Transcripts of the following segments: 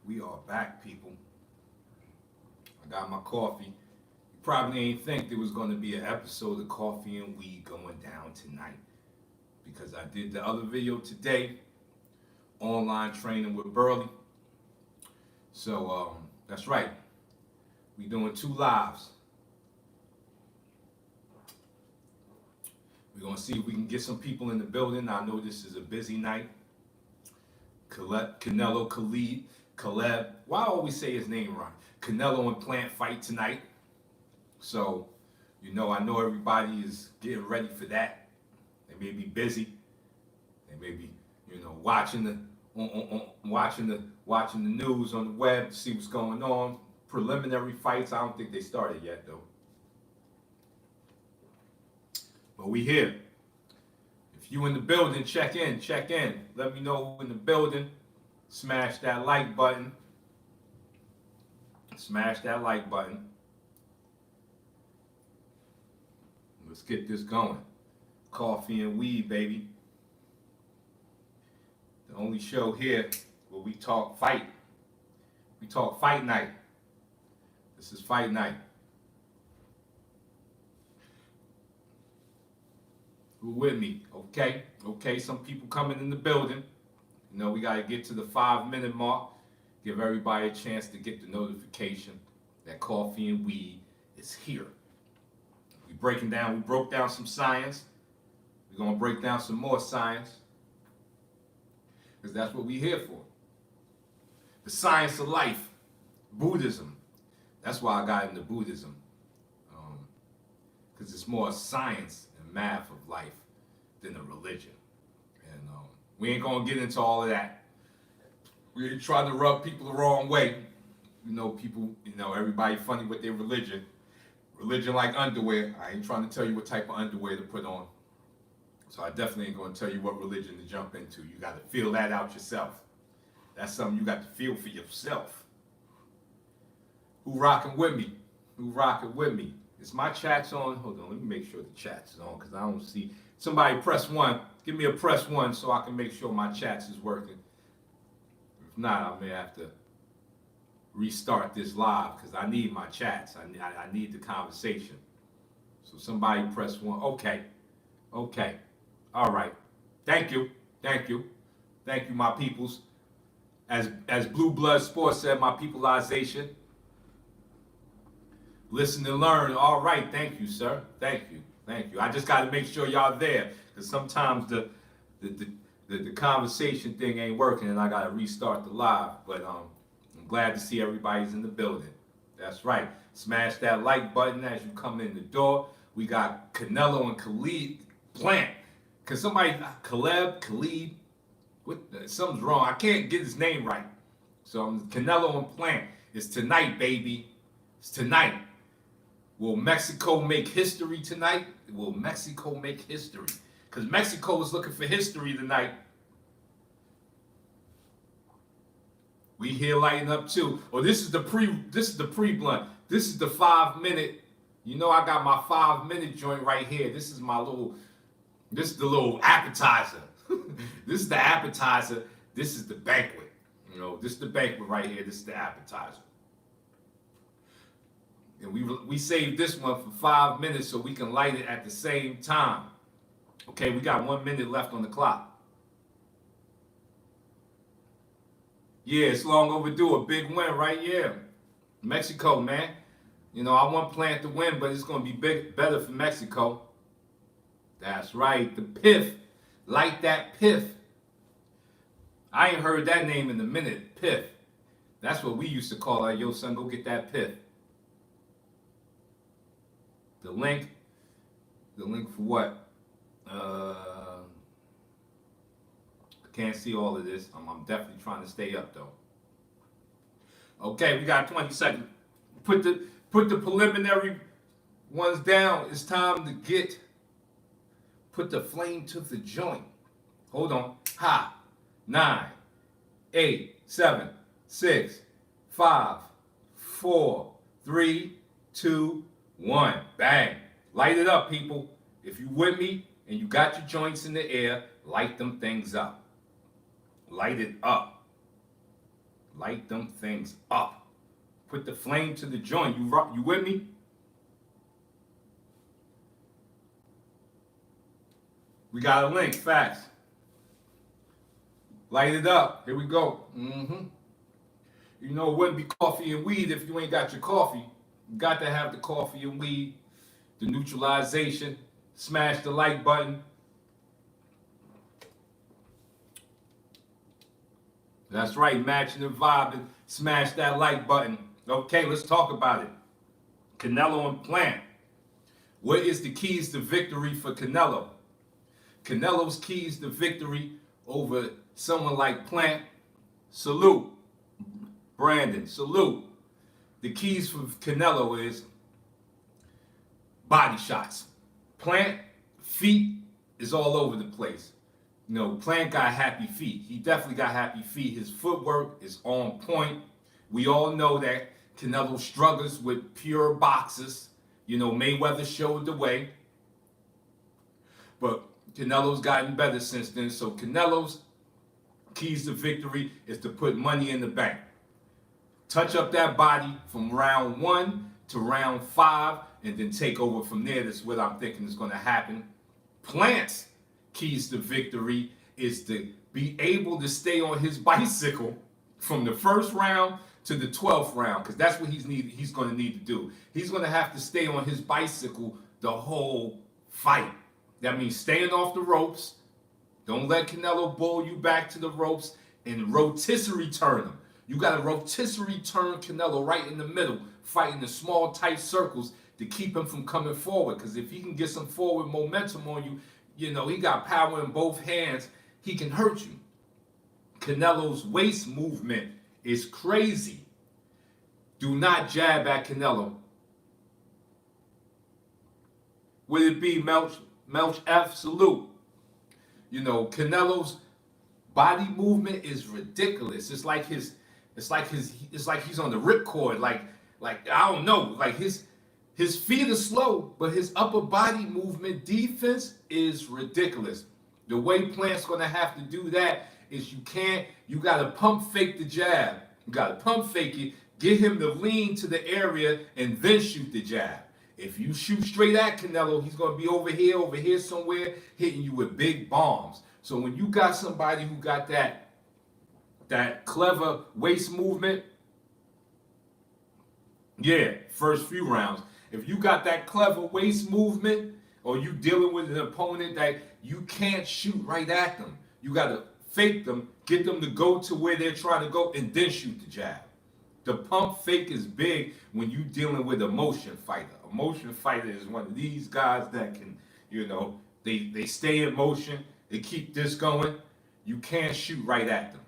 We are back, people. I got my coffee. You probably ain't think there was going to be an episode of Coffee and Weed going down tonight because I did the other video today, online training with Burley. So that's right. We doing 2 lives. We're gonna see if we can get some people in the building. I know this is a busy night. Canelo Caleb. Why I always say his name wrong? Canelo and Plant fight tonight. So, I know everybody is getting ready for that. They may be busy. They may be, watching the news on the web to see what's going on. Preliminary fights. I don't think they started yet though. But we here. If you in the building, check in. Let me know who in the building. Smash that like button. Let's get this going. Coffee and Weed, baby. The only show here where we talk fight. We talk fight night. This is fight night. Who with me? Okay. Some people coming in the building. We got to get to the 5-minute mark. Give everybody a chance to get the notification that Coffee and Weed is here. We broke down some science. We're going to break down some more science. Because that's what we're here for. The science of life. Buddhism. That's why I got into Buddhism. Because it's more science and math of life than a religion. And we ain't going to get into all of that. We ain't trying to rub people the wrong way. People, everybody funny with their religion. Religion like underwear. I ain't trying to tell you what type of underwear to put on. So I definitely ain't going to tell you what religion to jump into. You got to feel that out yourself. That's something you got to feel for yourself. Who rocking with me? Is my chats on? Hold on, let me make sure the chat's is on because I don't see. Somebody press 1. Give me a press 1 so I can make sure my chats is working. If not, I may have to restart this live because I need my chats. I need the conversation. So somebody press 1. Okay. All right. Thank you, my peoples. As Blue Blood Sports said, my peopleization. Listen and learn. All right. Thank you, sir. Thank you. I just got to make sure y'all there because sometimes the conversation thing ain't working and I got to restart the live. But I'm glad to see everybody's in the building. That's right. Smash that like button as you come in the door. We got Canelo and Khalid Plant. Cause Khalid, something's wrong. I can't get his name right. So Canelo and Plant. It's tonight, baby. It's tonight. Will Mexico make history tonight? Will Mexico make history? Because Mexico is looking for history tonight. We here lighting up too. Oh, this is the pre-blunt. This is the 5-minute. I got my 5-minute joint right here. This is the little appetizer. This is the appetizer. This is the banquet. This is the banquet right here. This is the appetizer. And we saved this one for 5 minutes so we can light it at the same time. Okay, we got 1 minute left on the clock. Yeah, it's long overdue. A big win right here. Mexico, man. I want Plant to win, but it's going to be better for Mexico. That's right. The Piff. Light that Piff. I ain't heard that name in a minute. Piff. That's what we used to call her. Yo, son, go get that Piff. The link for what? I can't see all of this. I'm definitely trying to stay up though. Okay, we got 20 seconds. Put the preliminary ones down. It's time to put the flame to the joint. Hold on. 9, 8, 7, 6, 5, 4, 3, 2, 1. Bang. Light it up, people. If you with me and you got your joints in the air, light them things up. Light it up. Light them things up. Put the flame to the joint. You with me? We got a link. Facts. Light it up. Here we go. You know, it wouldn't be coffee and weed if you ain't got your coffee. You got to have the coffee and weed, the neutralization. Smash the like button. That's right, matching and vibing. Smash that like button. Okay, let's talk about it. Canelo and Plant. What is the keys to victory for Canelo? Canelo's keys to victory over someone like Plant. Salute. Brandon, salute. The keys for Canelo is body shots. Plant, feet is all over the place. You know, Plant got happy feet. He definitely got happy feet. His footwork is on point. We all know that Canelo struggles with pure boxers. You know, Mayweather showed the way. But Canelo's gotten better since then. So Canelo's keys to victory is to put money in the bank. Touch up that body from round 1 to round 5 and then take over from there. That's what I'm thinking is going to happen. Plant's keys to victory is to be able to stay on his bicycle from the first round to the 12th round, because that's what he's going to need to do. He's going to have to stay on his bicycle the whole fight. That means staying off the ropes. Don't let Canelo bull you back to the ropes and rotisserie turn him. You got to rotisserie turn Canelo right in the middle, fighting the small, tight circles to keep him from coming forward. Because if he can get some forward momentum on you, you know, he got power in both hands, he can hurt you. Canelo's waist movement is crazy. Do not jab at Canelo. Would it be Melch F? Salute. You know, Canelo's body movement is ridiculous. It's like he's on the ripcord. Like I don't know. Like his feet are slow, but his upper body movement defense is ridiculous. The way Plant's gonna have to do that is you gotta pump fake the jab. You gotta pump fake it, get him to lean to the area, and then shoot the jab. If you shoot straight at Canelo, he's gonna be over here somewhere, hitting you with big bombs. So when you got somebody who got that clever waist movement, yeah, first few rounds. If you got that clever waist movement, or you dealing with an opponent that you can't shoot right at them, you got to fake them, get them to go to where they're trying to go, and then shoot the jab. The pump fake is big when you dealing with a motion fighter. A motion fighter is one of these guys that can, you know, they stay in motion, they keep this going. You can't shoot right at them.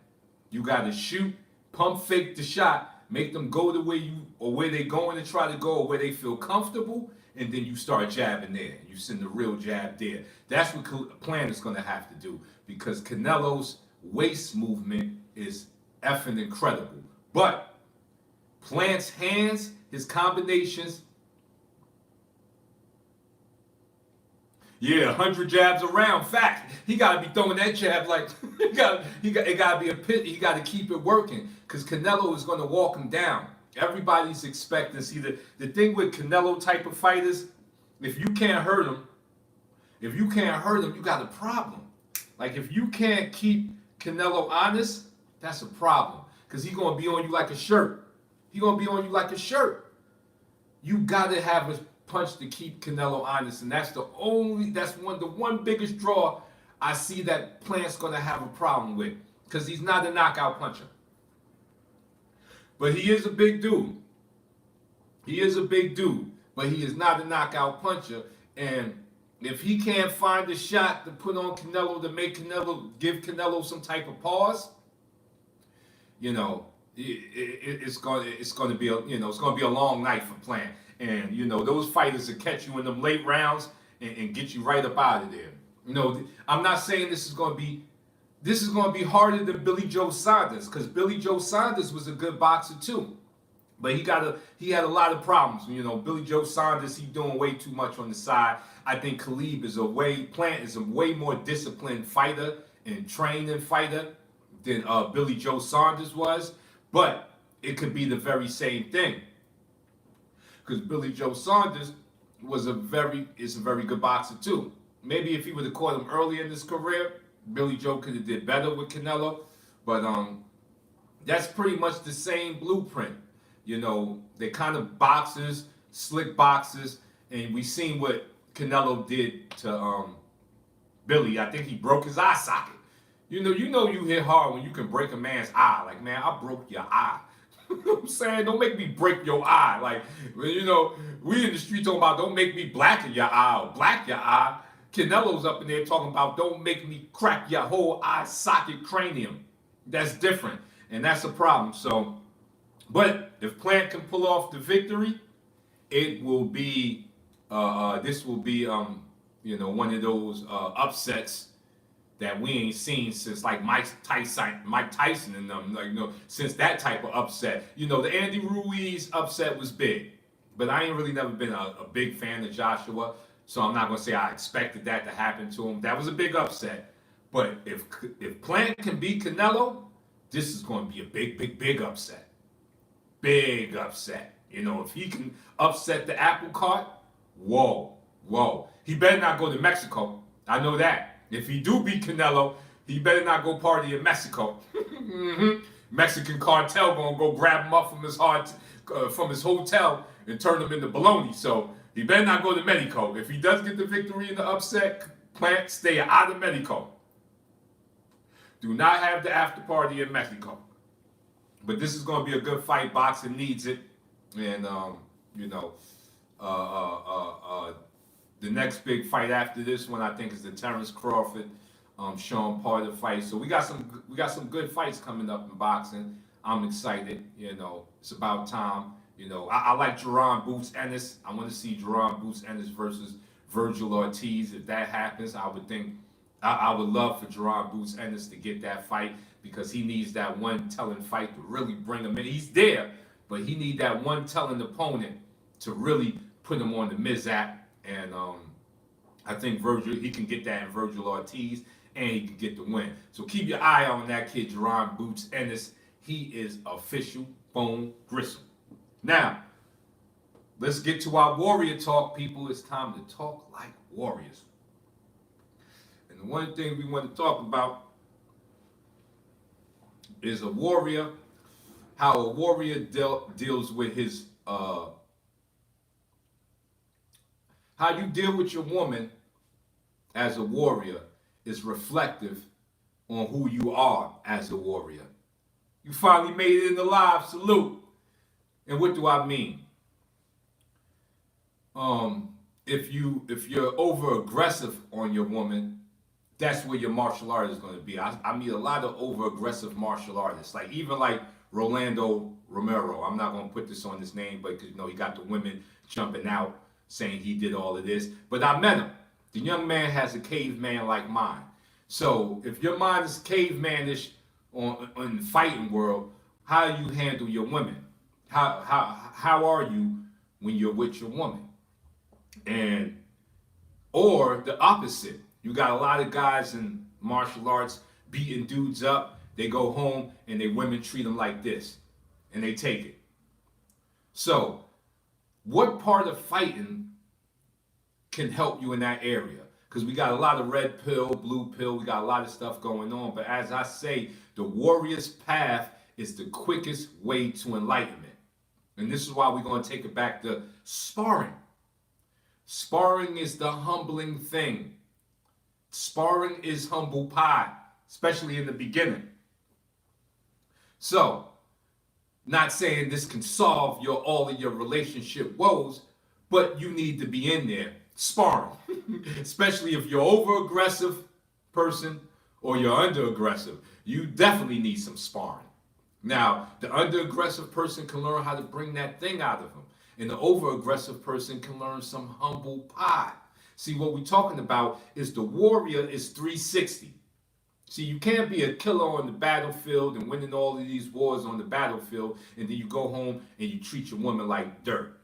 You got to shoot, pump fake the shot, make them go to where they're going to try to go, or where they feel comfortable, and then you start jabbing there. You send the real jab there. That's what Plant is going to have to do, because Canelo's waist movement is effing incredible. But Plant's hands, his combinations, yeah, 100 jabs around. Fact, he got to be throwing that jab like it got to be a pit. He got to keep it working, because Canelo is going to walk him down. Everybody's expecting. See, the thing with Canelo type of fighters, if you can't hurt them, you got a problem. Like, if you can't keep Canelo honest, that's a problem, because he's going to be on you like a shirt. He's going to be on you like a shirt. You got to have a punch to keep Canelo honest, and that's the one biggest draw I see that Plant's going to have a problem with, because he's not a knockout puncher. But he is a big dude. But he is not a knockout puncher. And if he can't find a shot to put on Canelo to give Canelo some type of pause, you know, it's going to be a long night for Plant. And you know, those fighters will catch you in them late rounds and get you right up out of there. You know, I'm not saying this is going to be harder than Billy Joe Saunders, because Billy Joe Saunders was a good boxer too, but he had a lot of problems. You know, Billy Joe Saunders, he's doing way too much on the side. I think Plant is a way more disciplined fighter and trained fighter than Billy Joe Saunders was. But it could be the very same thing. Because Billy Joe Saunders is a very good boxer too. Maybe if he would have caught him early in his career, Billy Joe could have did better with Canelo. But that's pretty much the same blueprint. You know, they kind of boxers, slick boxers, and we seen what Canelo did to Billy. I think he broke his eye socket. You hit hard when you can break a man's eye. Like, man, I broke your eye. You know what I'm saying? Don't make me break your eye. Like, we in the street talking about don't make me blacken your eye or black your eye. Canelo's up in there talking about don't make me crack your whole eye socket cranium. That's different. And that's a problem. So, but if Plant can pull off the victory, it will be, this will be, one of those upsets that we ain't seen since like Mike Tyson and them, since that type of upset. The Andy Ruiz upset was big, but I ain't really never been a big fan of Joshua, so I'm not gonna say I expected that to happen to him. That was a big upset, but if Plant can beat Canelo, this is gonna be a big upset. Big upset. If he can upset the apple cart, whoa. He better not go to Mexico. I know that. If he do beat Canelo, he better not go party in Mexico. Mexican cartel gonna go grab him up from his hotel and turn him into bologna. So he better not go to Mexico. If he does get the victory in the upset, Plant, stay out of Mexico. Do not have the after party in Mexico. But this is gonna be a good fight. Boxing needs it, and the next big fight after this one, I think, is the Terrence Crawford, Sean Porter fight. So we got some good fights coming up in boxing. I'm excited. It's about time. I like Jerron Boots Ennis. I want to see Jerron Boots Ennis versus Virgil Ortiz. If that happens, I would love for Jerron Boots Ennis to get that fight because he needs that one telling fight to really bring him in. He's there, but he needs that one telling opponent to really put him on the Mizat. And I think he can get that in Virgil Ortiz, and he can get the win. So keep your eye on that kid, Jerron Boots Ennis. He is official bone gristle. Now, let's get to our warrior talk, people. It's time to talk like warriors. And the one thing we want to talk about is a warrior, how a warrior deals with his how you deal with your woman as a warrior is reflective on who you are as a warrior. You finally made it in the live, salute. And what do I mean? If you're over aggressive on your woman, that's where your martial art is going to be. I meet a lot of over aggressive martial artists, even like Rolando Romero. I'm not going to put this on his name, but he got the women jumping out saying he did all of this. But I met him. The young man has a caveman like mine. So if your mind is cavemanish in the fighting world, how do you handle your women? How are you when you're with your woman? Or the opposite. You got a lot of guys in martial arts beating dudes up. They go home and their women treat them like this. And they take it. So, what part of fighting can help you in that area? Because we got a lot of red pill, blue pill, we got a lot of stuff going on. But as I say, the warrior's path is the quickest way to enlightenment. And this is why we're going to take it back to sparring. Sparring is the humbling thing. Sparring is humble pie, especially in the beginning. So, not saying this can solve all of your relationship woes, but you need to be in there sparring, especially if you're over aggressive person or you're under aggressive. You definitely need some sparring. Now, the under aggressive person can learn how to bring that thing out of them, and the over aggressive person can learn some humble pie. See, what we're talking about is the warrior is 360. See, you can't be a killer on the battlefield and winning all of these wars on the battlefield, and then you go home and you treat your woman like dirt,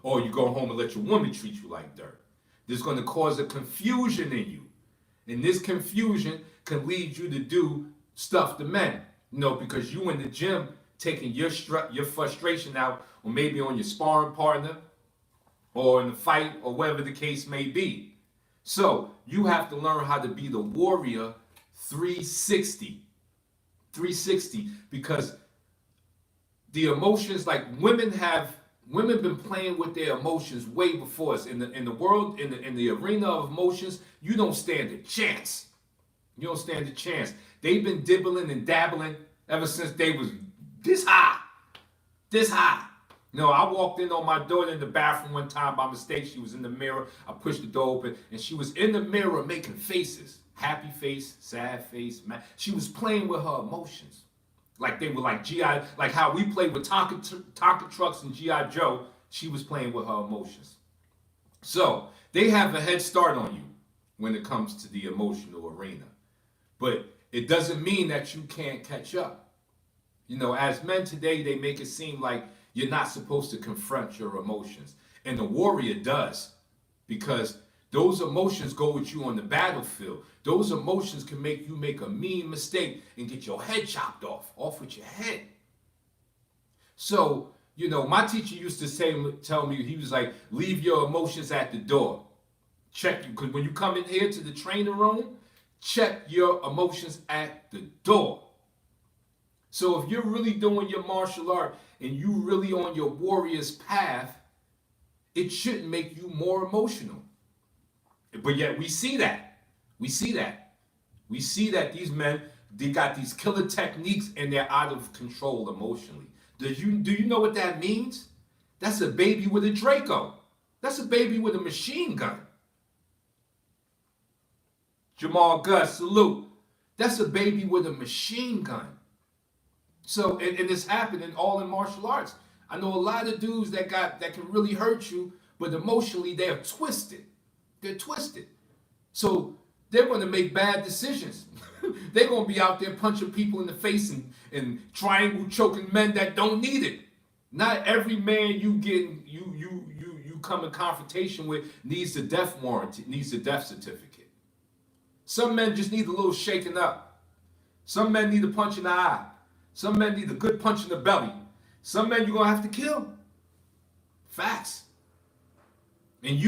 or you go home and let your woman treat you like dirt. This is going to cause a confusion in you. And this confusion can lead you to do stuff to men. Because you in the gym taking your frustration out, or maybe on your sparring partner, or in the fight, or whatever the case may be. So you have to learn how to be the warrior 360. 360, because the emotions, like women been playing with their emotions way before us. In the world, in the arena of emotions, you don't stand a chance. You don't stand a chance. They've been dibbling and dabbling ever since they was this high. This high. I walked in on my daughter in the bathroom one time by mistake. She was in the mirror. I pushed the door open, and she was in the mirror making faces. Happy face, sad face. She was playing with her emotions. Like they were like G.I., like how we played with Tonka trucks and G.I. Joe. She was playing with her emotions. So they have a head start on you when it comes to the emotional arena. But it doesn't mean that you can't catch up. As men today, they make it seem like you're not supposed to confront your emotions. And the warrior does, because those emotions go with you on the battlefield. Those emotions can make you make a mean mistake and get your head chopped off with your head. So, my teacher used to tell me, he was like, leave your emotions at the door. Check you, because when you come in here to the training room, check your emotions at the door. So if you're really doing your martial art and you really on your warrior's path, it shouldn't make you more emotional. But yet we see that. We see that these men, they got these killer techniques and they're out of control emotionally. Do you know what that means? That's a baby with a Draco. That's a baby with a machine gun. Jamal Gus, salute. That's a baby with a machine gun. So, and it's happening all in martial arts. I know a lot of dudes that can really hurt you, but emotionally they're twisted. They're twisted. So they're going to make bad decisions. They're going to be out there punching people in the face and triangle choking men that don't need it. Not every man you come in confrontation with needs a death warrant, needs a death certificate. Some men just need a little shaking up. Some men need a punch in the eye. Some men need a good punch in the belly. Some men you're going to have to kill. Facts. And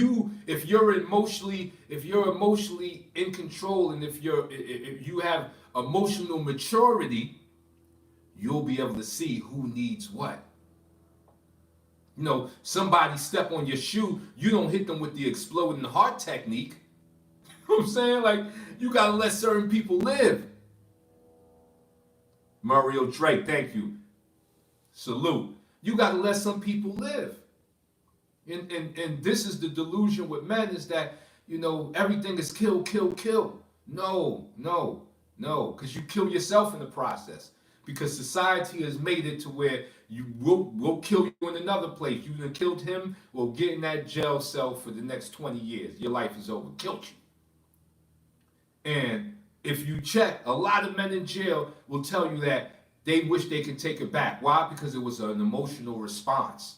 if you're emotionally in control, and if you have emotional maturity, you'll be able to see who needs what. Somebody step on your shoe, you don't hit them with the exploding heart technique. You know what I'm saying? Like, you gotta let certain people live. Mario Drake, thank you. Salute. You gotta let some people live. And this is the delusion with men, is that, everything is kill, kill, kill. No, because you kill yourself in the process. Because society has made it to where we'll kill you in another place. You done killed him, well, get in that jail cell for the next 20 years. Your life is over. Killed you. And if you check, a lot of men in jail will tell you that they wish they could take it back. Why? Because it was an emotional response.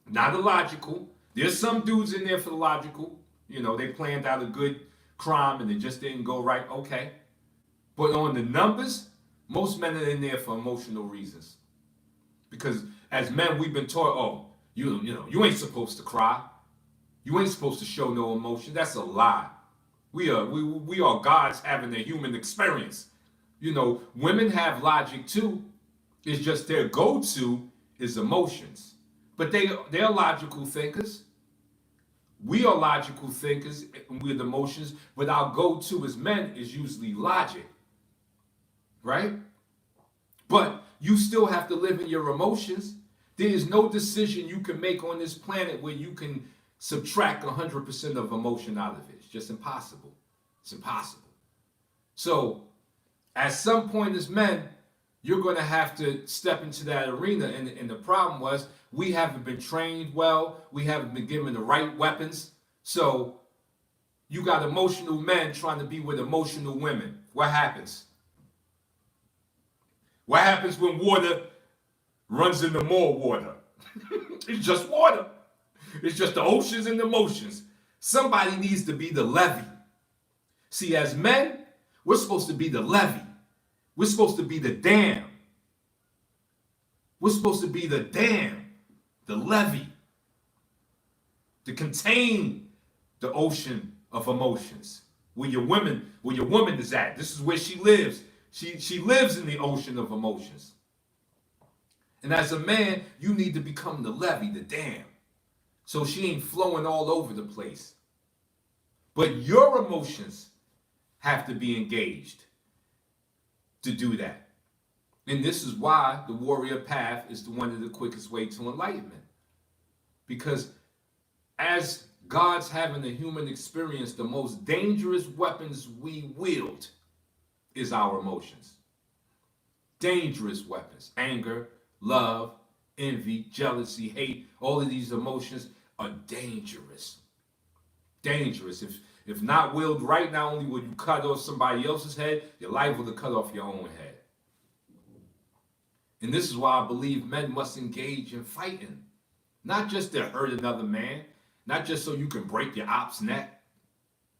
Not illogical. There's some dudes in there for the logical. They planned out a good crime and it just didn't go right. Okay. But on the numbers, most men are in there for emotional reasons. Because as men, we've been taught, you ain't supposed to cry. You ain't supposed to show no emotion. That's a lie. We are gods having a human experience. Women have logic too. It's just their go-to is emotions. But they're logical thinkers. We are logical thinkers with emotions, but our go-to as men is usually logic. Right? But you still have to live in your emotions. There is no decision you can make on this planet where you can subtract 100% of emotion out of it. It's just impossible. It's impossible. So, at some point as men, you're going to have to step into that arena. And the problem was, we haven't been trained well. We haven't been given the right weapons. So, you got emotional men trying to be with emotional women. What happens? What happens when water runs into more water? It's just water. It's just the oceans and the emotions. Somebody needs to be the levee. See, as men, we're supposed to be the levee. We're supposed to be the dam. We're supposed to be the dam, the levee, to contain the ocean of emotions. Where your woman is at. This is where she lives. She lives in the ocean of emotions. And as a man, you need to become the levee, the dam. So she ain't flowing all over the place. But your emotions have to be engaged to do that. And this is why the warrior path is one of the quickest way to enlightenment. Because as God's having the human experience, the most dangerous weapons we wield is our emotions. Dangerous weapons. Anger, love, envy, jealousy, hate, all of these emotions are dangerous. Dangerous. If not willed right, not only will you cut off somebody else's head, your life will cut off your own head. And this is why I believe men must engage in fighting. Not just to hurt another man, not just so you can break your op's neck.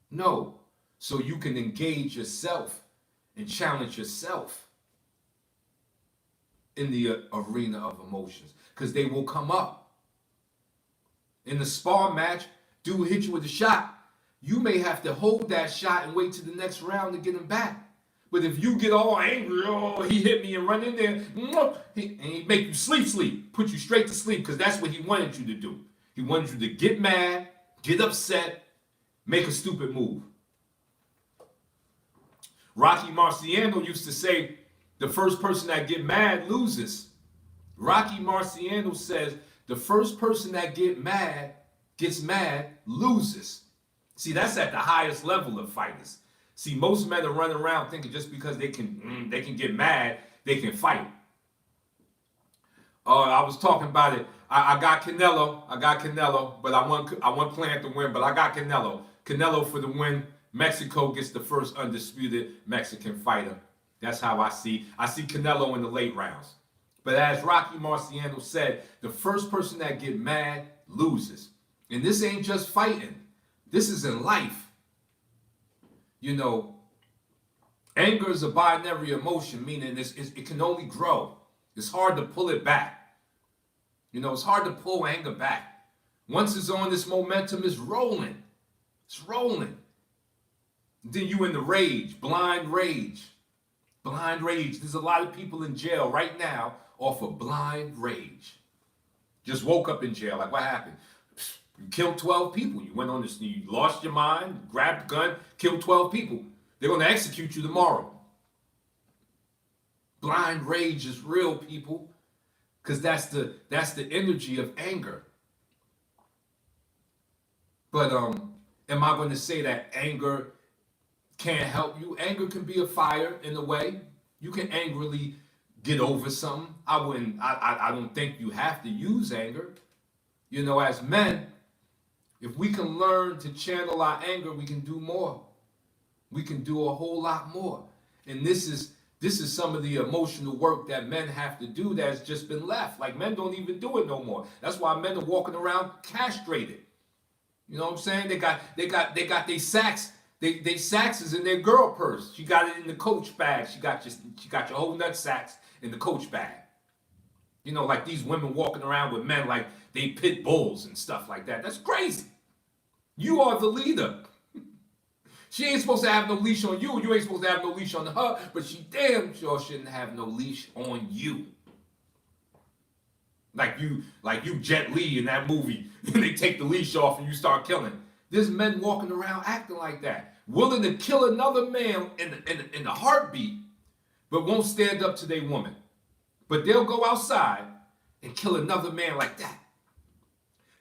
No, so you can engage yourself and challenge yourself in the arena of emotions. Because they will come up. In the spar match, dude hit you with a shot. You may have to hold that shot and wait to the next round to get him back. But if you get all angry, oh, he hit me and run in there, and he make you sleep, put you straight to sleep, because that's what he wanted you to do. He wanted you to get mad, get upset, make a stupid move. Rocky Marciano used to say, the first person that get mad loses. Rocky Marciano says, the first person that gets mad, loses. See, that's at the highest level of fighters. See, most men are running around thinking just because they can get mad, they can fight. I was talking about it. I got Canelo, but I want Plant to win, but I got Canelo. Canelo for the win. Mexico gets the first undisputed Mexican fighter. That's how I see. I see Canelo in the late rounds. But as Rocky Marciano said, the first person that get mad loses. And this ain't just fighting. This is in life. You know, anger is a binary emotion, meaning it can only grow. It's hard to pull it back. You know, it's hard to pull anger back. Once it's on, this momentum is rolling. It's rolling. Then you in the rage, blind rage. Blind rage. There's a lot of people in jail right now off of blind rage. Just woke up in jail. Like, what happened? You killed 12 people. You went on this, you lost your mind, grabbed a gun, killed 12 people. They're going to execute you tomorrow. Blind rage is real, people, because that's the energy of anger. But am I going to say that anger can't help you? Anger can be a fire in a way. You can angrily get over something. I don't think you have to use anger. You know, as men, if we can learn to channel our anger, we can do more. We can do a whole lot more. And this is some of the emotional work that men have to do that's just been left. Like, men don't even do it no more. That's why men are walking around castrated. You know what I'm saying? They got their sacks. They sacks is in their girl purse. She got it in the Coach bag. She got your whole nut sacks in the Coach bag. You know, like these women walking around with men like they pit bulls and stuff like that. That's crazy. You are the leader. She ain't supposed to have no leash on you. You ain't supposed to have no leash on her. But she damn sure shouldn't have no leash on you. Like you Jet Li in that movie. And they take the leash off and you start killing. There's men walking around acting like that. Willing to kill another man in a heartbeat. But won't stand up to their woman. But they'll go outside and kill another man like that.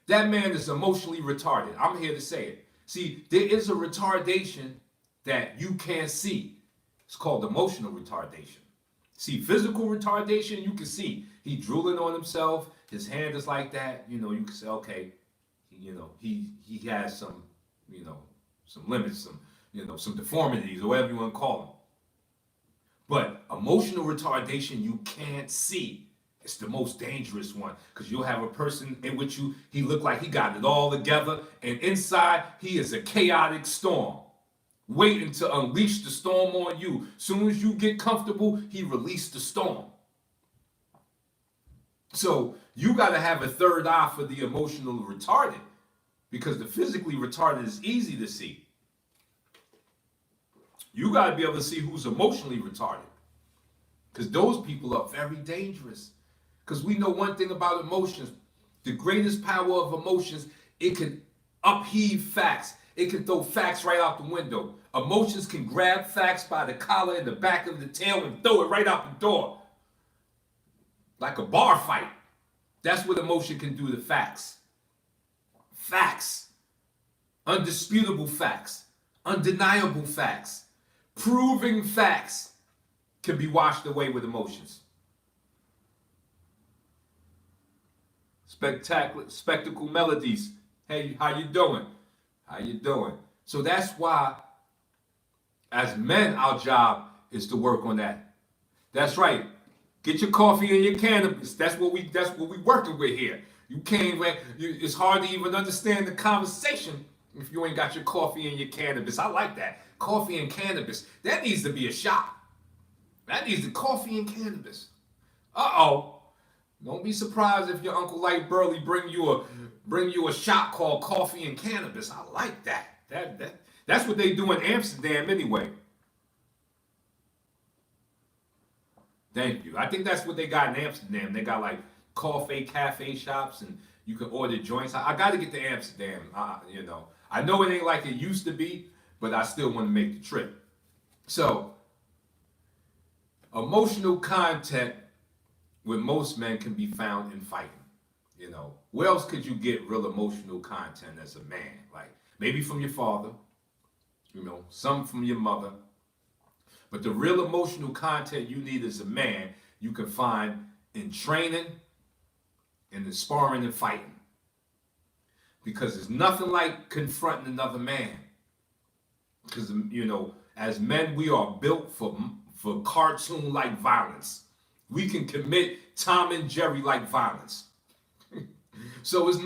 That man is emotionally retarded. I'm here to say it. See, there is a retardation that you can't see. It's called emotional retardation. See, physical retardation, you can see. He drooling on himself. His hand is like that. You know, you can say, okay, you know, he has some, you know, some limits, some deformities, or whatever you want to call them. But emotional retardation, you can't see. It's the most dangerous one, because you'll have a person in which he look like he got it all together, and inside he is a chaotic storm waiting to unleash the storm on you. Soon as you get comfortable, he released the storm. So you got to have a third eye for the emotional retarded, because the physically retarded is easy to see. You got to be able to see who's emotionally retarded, because those people are very dangerous. Because we know one thing about emotions: the greatest power of emotions, it can upheave facts. It can throw facts right out the window. Emotions can grab facts by the collar and the back of the tail and throw it right out the door. Like a bar fight. That's what emotion can do to facts. Facts. Undisputable facts. Undeniable facts. Proving facts can be washed away with emotions. Spectacle melodies. Hey, how you doing? How you doing? So that's why, as men, our job is to work on that. That's right. Get your coffee and your cannabis. That's what we working with here. You can't. It's hard to even understand the conversation if you ain't got your coffee and your cannabis. I like that. Coffee and cannabis. That needs to be a shop. That needs the coffee and cannabis. Uh-oh. Don't be surprised if your Uncle Light Burley bring you a shop called Coffee and Cannabis. I like that. That's what they do in Amsterdam anyway. Thank you. I think that's what they got in Amsterdam. They got like cafe shops, and you can order joints. I got to get to Amsterdam. I know it ain't like it used to be, but I still want to make the trip. So, emotional content with most men can be found in fighting. Where else could you get real emotional content as a man? Like maybe from your father, some from your mother. But the real emotional content you need as a man, you can find in training and in sparring and fighting. Because there's nothing like confronting another man. Because, as men, we are built for cartoon-like violence. We can commit Tom and Jerry-like violence. So it's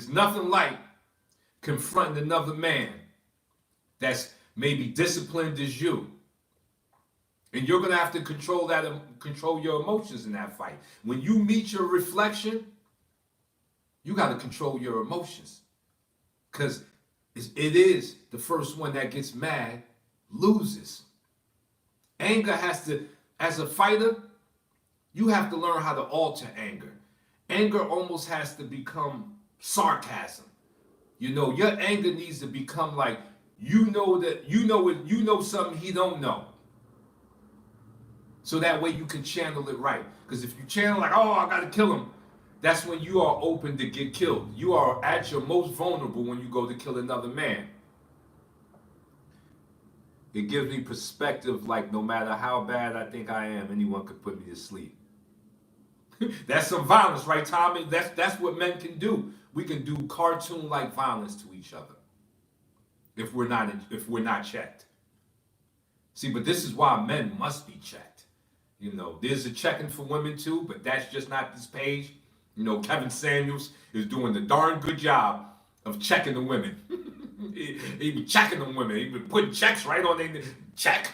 nothing like confronting another man that's maybe disciplined as you. And you're going to have to control your emotions in that fight. When you meet your reflection, you got to control your emotions. Because it is the first one that gets mad loses. Anger has to, as a fighter, you have to learn how to alter anger. Anger almost has to become sarcasm. Your anger needs to become like, something he don't know. So that way you can channel it right. Because if you channel like, oh, I got to kill him, that's when you are open to get killed. You are at your most vulnerable when you go to kill another man. It gives me perspective, like no matter how bad I think I am, anyone could put me to sleep. That's some violence, right, Tommy? That's what men can do. We can do cartoon-like violence to each other if we're not checked. See, but this is why men must be checked. There's a checking for women too, but that's just not this page. Kevin Samuels is doing the darn good job of checking the women. he be checking the women. He be putting checks right on their check.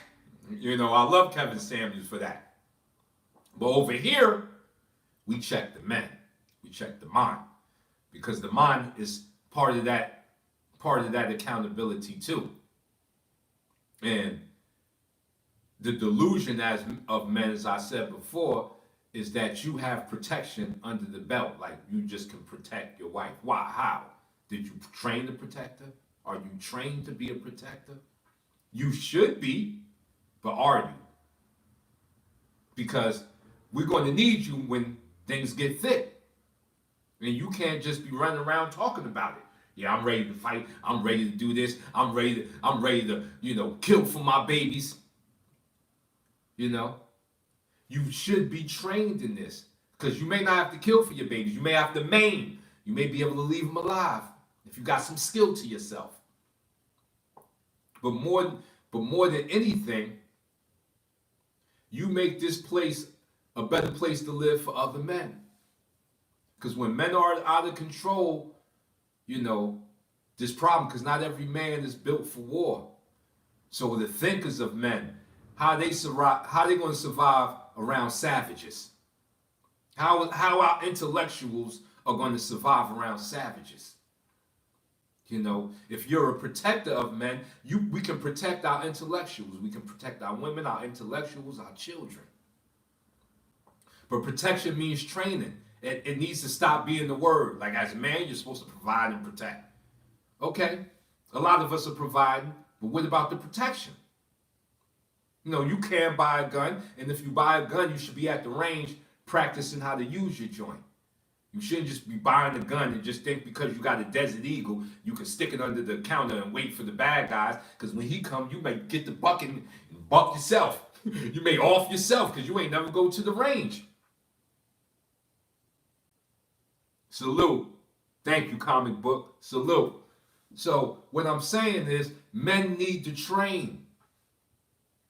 I love Kevin Samuels for that. But over here, we check the men. We check the mind. Because the mind is part of that accountability too. And the delusion of men, as I said before, is that you have protection under the belt. Like you just can protect your wife. Why? How? Did you train to protect her? Are you trained to be a protector? You should be, but are you? Because we're going to need you when things get thick. And you can't just be running around talking about it. Yeah, I'm ready to fight. I'm ready to do this. I'm ready to, kill for my babies. You should be trained in this. Because you may not have to kill for your babies. You may have to maim. You may be able to leave them alive if you got some skill to yourself. But more than anything, you make this place a better place to live for other men. Because when men are out of control, this problem, because not every man is built for war. So the thinkers of men, how they survive, how they going to survive around savages? How our intellectuals are going to survive around savages? You know, if you're a protector of men, we can protect our intellectuals. We can protect our women, our intellectuals, our children. But protection means training. It needs to stop being the word. Like as a man, you're supposed to provide and protect. Okay, a lot of us are providing, but what about the protection? You know, you can buy a gun, and if you buy a gun, you should be at the range practicing how to use your joint. You shouldn't just be buying a gun and just think because you got a Desert Eagle, you can stick it under the counter and wait for the bad guys. Because when he come, you may get the bucket and buck yourself. You may off yourself because you ain't never go to the range. Salute. Thank you, comic book. Salute. So what I'm saying is men need to train.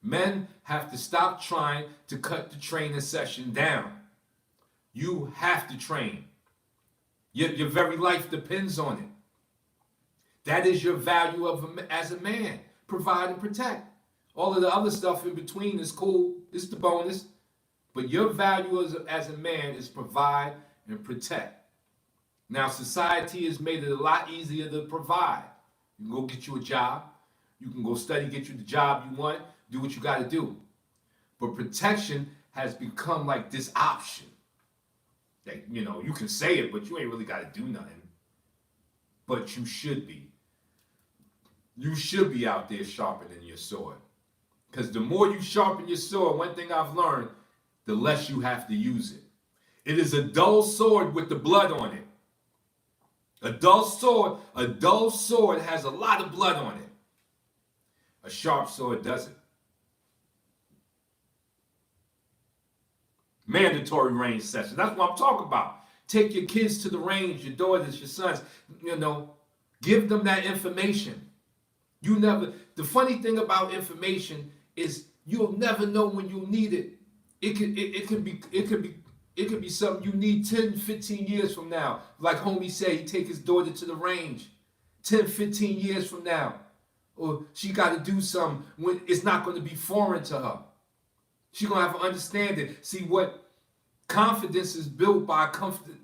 Men have to stop trying to cut the training session down. You have to train. Your very life depends on it. That is your value as a man. Provide and protect. All of the other stuff in between is cool. It's the bonus. But your value as a man is provide and protect. Now, society has made it a lot easier to provide. You can go get you a job. You can go study, get you the job you want, do what you got to do. But protection has become like this option. Like, you know, you can say it, but you ain't really got to do nothing. But you should be. You should be out there sharpening your sword. Because the more you sharpen your sword, one thing I've learned, the less you have to use it. It is a dull sword with the blood on it. A dull sword has a lot of blood on it. A sharp sword doesn't. Mandatory range session. That's what I'm talking about. Take your kids to the range, your daughters, your sons, you know, give them that information. The funny thing about information is you'll never know when you'll need it. It could be something you need 10, 15 years from now. Like homie said, he take his daughter to the range 10, 15 years from now. Or she got to do something when it's not going to be foreign to her. She's going to have to understand it. See, what confidence is built by comfort.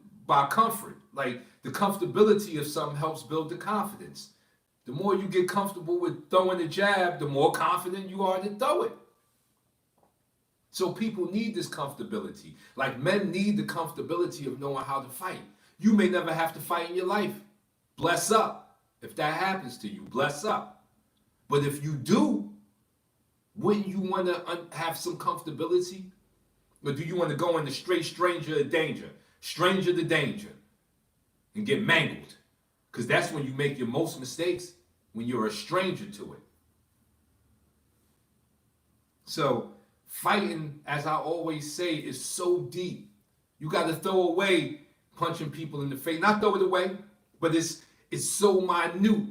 Like the comfortability of something helps build the confidence. The more you get comfortable with throwing the jab, the more confident you are to throw it. So people need this comfortability. Like men need the comfortability of knowing how to fight. You may never have to fight in your life. Bless up. If that happens to you, bless up. But if you do, wouldn't you want to have some comfortability? Or do you want to go into straight stranger to danger, and get mangled? Because that's when you make your most mistakes, when you're a stranger to it. So fighting, as I always say, is so deep. You got to throw away punching people in the face. Not throw it away, but it's so minute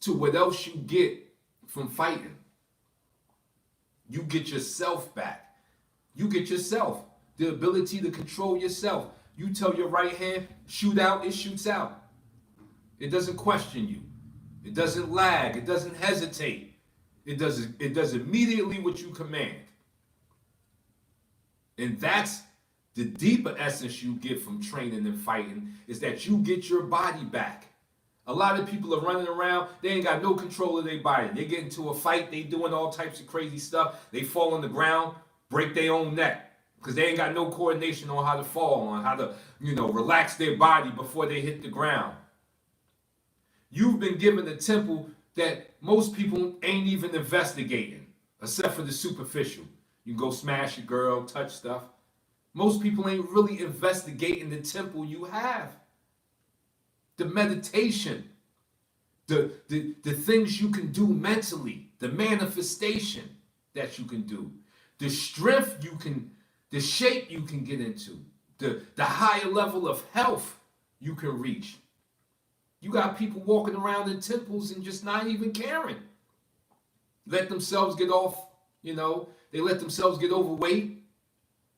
to what else you get from fighting. You get yourself back. You get yourself. The ability to control yourself. You tell your right hand, shoot out, it shoots out. It doesn't question you. It doesn't lag. It doesn't hesitate. It does immediately what you command. And that's the deeper essence you get from training and fighting, is that you get your body back. A lot of people are running around, they ain't got no control of their body. They get into a fight, they doing all types of crazy stuff. They fall on the ground, break their own neck. Because they ain't got no coordination on how to fall, on how to, relax their body before they hit the ground. You've been given a temple that most people ain't even investigating, except for the superficial. You can go smash your girl, touch stuff. Most people ain't really investigating the temple you have. The meditation, the things you can do mentally, the manifestation that you can do, the strength the shape you can get into, the higher level of health you can reach. You got people walking around in temples and just not even caring. Let themselves get off, they let themselves get overweight.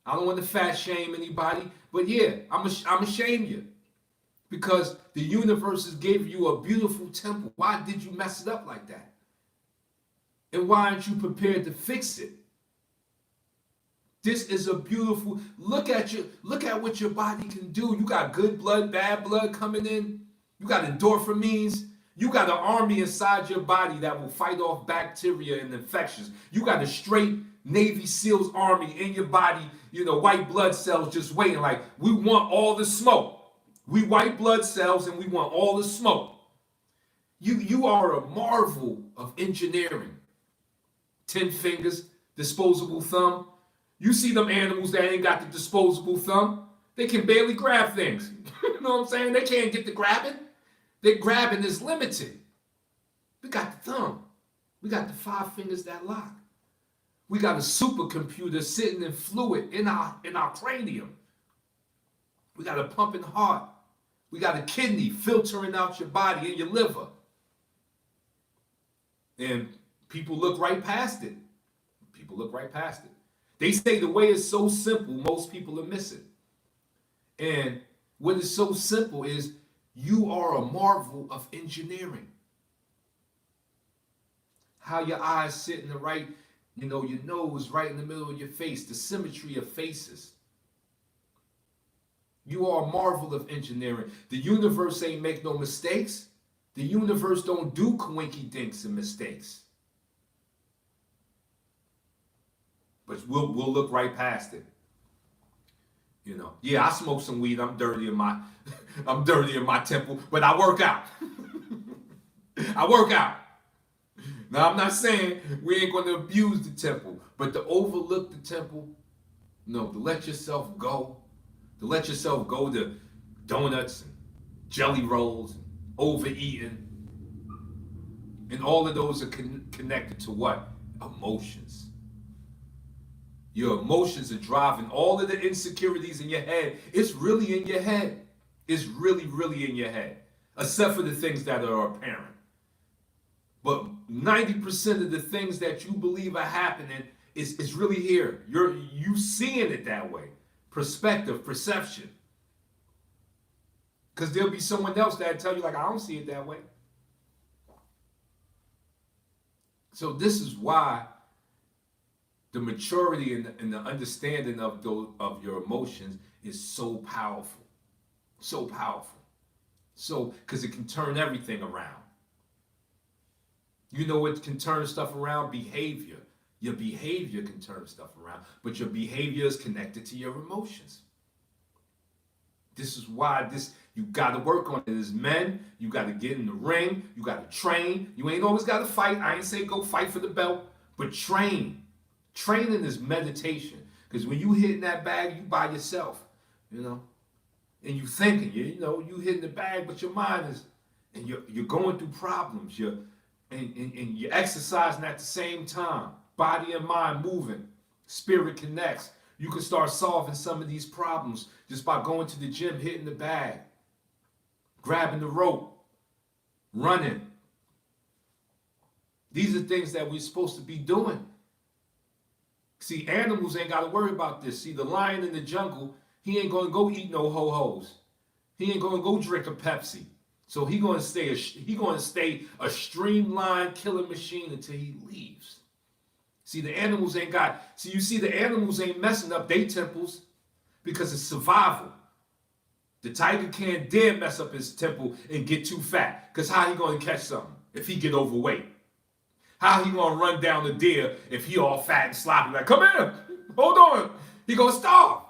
I don't want to fat shame anybody, but yeah, I'm ashamed you. Because the universe has gave you a beautiful temple. Why did you mess it up like that? And why aren't you prepared to fix it? This is a beautiful look at what your body can do. You got good blood, bad blood coming in. You got endorphins. You got an army inside your body that will fight off bacteria and infections. You got a straight Navy SEALs army in your body, white blood cells just waiting. Like, we want all the smoke. We white blood cells and we want all the smoke. You are a marvel of engineering. 10 fingers, disposable thumb. You see them animals that ain't got the disposable thumb, they can barely grab things. You know what I'm saying? They can't get the grabbing. Their grabbing is limited. We got the thumb. We got the 5 fingers that lock. We got a supercomputer sitting in fluid in our cranium. We got a pumping heart. We got a kidney filtering out your body and your liver. And people look right past it. People look right past it. They say the way is so simple, most people are missing. And what is so simple is you are a marvel of engineering. How your eyes sit in the right, your nose right in the middle of your face, the symmetry of faces. You are a marvel of engineering. The universe ain't make no mistakes. The universe don't do coinky dinks and mistakes. But we'll look right past it. Yeah, I smoke some weed. I'm dirty in my temple, but I work out. I work out. Now, I'm not saying we ain't going to abuse the temple, but to overlook the temple, to let yourself go, to donuts and jelly rolls and overeating, and all of those are connected to what? Emotions. Your emotions are driving all of the insecurities in your head. It's really in your head. It's really, really in your head, except for the things that are apparent. But 90% of the things that you believe are happening is really here. You seeing it that way. Perspective, perception. Because there'll be someone else that'll tell you, like, I don't see it that way. So this is why the maturity and the understanding of your emotions is so powerful. So powerful. So, because it can turn everything around. You know what can turn stuff around? Behavior. Your behavior can turn stuff around, but your behavior is connected to your emotions. This is why you got to work on it as men. You got to get in the ring. You got to train. You ain't always got to fight. I ain't say go fight for the belt, but train. Training is meditation. Because when you hitting that bag, you by yourself, and you thinking, you hitting the bag, but your mind is, and you're going through problems. And you're exercising at the same time. Body and mind moving. Spirit connects. You can start solving some of these problems just by going to the gym, hitting the bag, grabbing the rope, running. These are things that we're supposed to be doing. See, animals ain't got to worry about this. See, the lion in the jungle, he ain't going to go eat no ho-hos. He ain't going to go drink a Pepsi. So he going to stay a streamlined killing machine until he leaves. See, the animals ain't messing up their temples because it's survival. The tiger can't dare mess up his temple and get too fat, because how he going to catch something if he get overweight? How he gonna run down the deer if he all fat and sloppy? Like, come here, hold on. He gonna starve.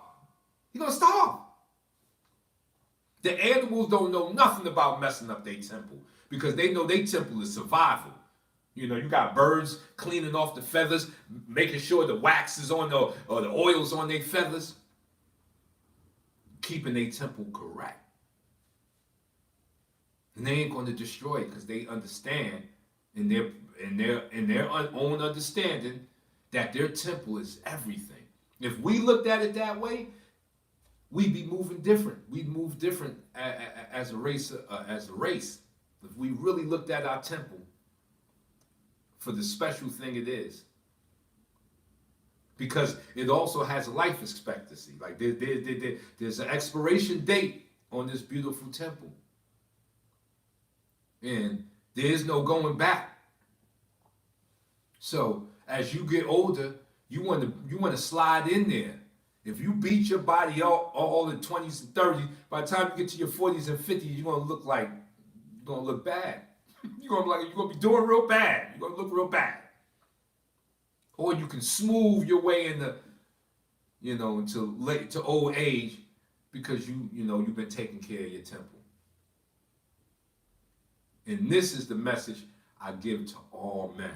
The animals don't know nothing about messing up their temple because they know their temple is survival. You got birds cleaning off the feathers, making sure the wax is on or the oil's on their feathers, keeping their temple correct. And they ain't gonna destroy it because they understand in their own understanding that their temple is everything. If we looked at it that way, we'd be moving different. We'd move different as a race. If we really looked at our temple for the special thing it is, because it also has a life expectancy. Like there's an expiration date on this beautiful temple, and there is no going back. So as you get older, you want to slide in there. If you beat your body all the 20s and 30s, by the time you get to your 40s and 50s, you're gonna look bad. You're gonna be doing real bad. You're gonna look real bad. Or you can smooth your way into old age because you've been taking care of your temple. And this is the message I give to all men.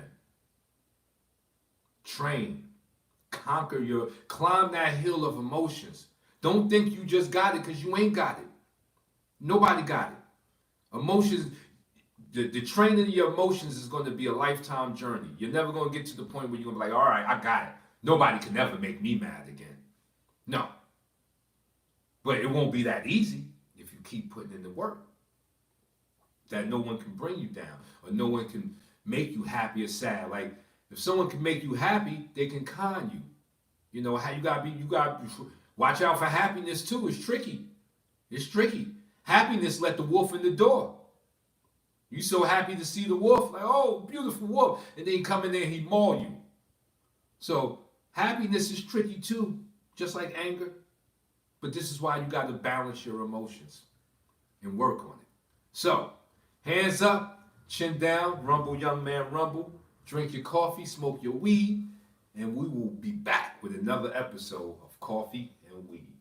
Train, climb that hill of emotions. Don't think you just got it because you ain't got it. Nobody got it. Emotions, the training of your emotions is going to be a lifetime journey. You're never going to get to the point where you're going to be like, all right, I got it. Nobody can ever make me mad again. No. But it won't be that easy if you keep putting in the work. That no one can bring you down or no one can make you happy or sad. Like, if someone can make you happy, they can con you. You know how you gotta watch out for happiness too. It's tricky. It's tricky. Happiness let the wolf in the door. You so happy to see the wolf, like, oh, beautiful wolf, and then he come in there and he maul you. So happiness is tricky too, just like anger. But this is why you got to balance your emotions and work on it. So, hands up, chin down, rumble, young man, rumble. Drink your coffee, smoke your weed, and we will be back with another episode of Coffee and Weed.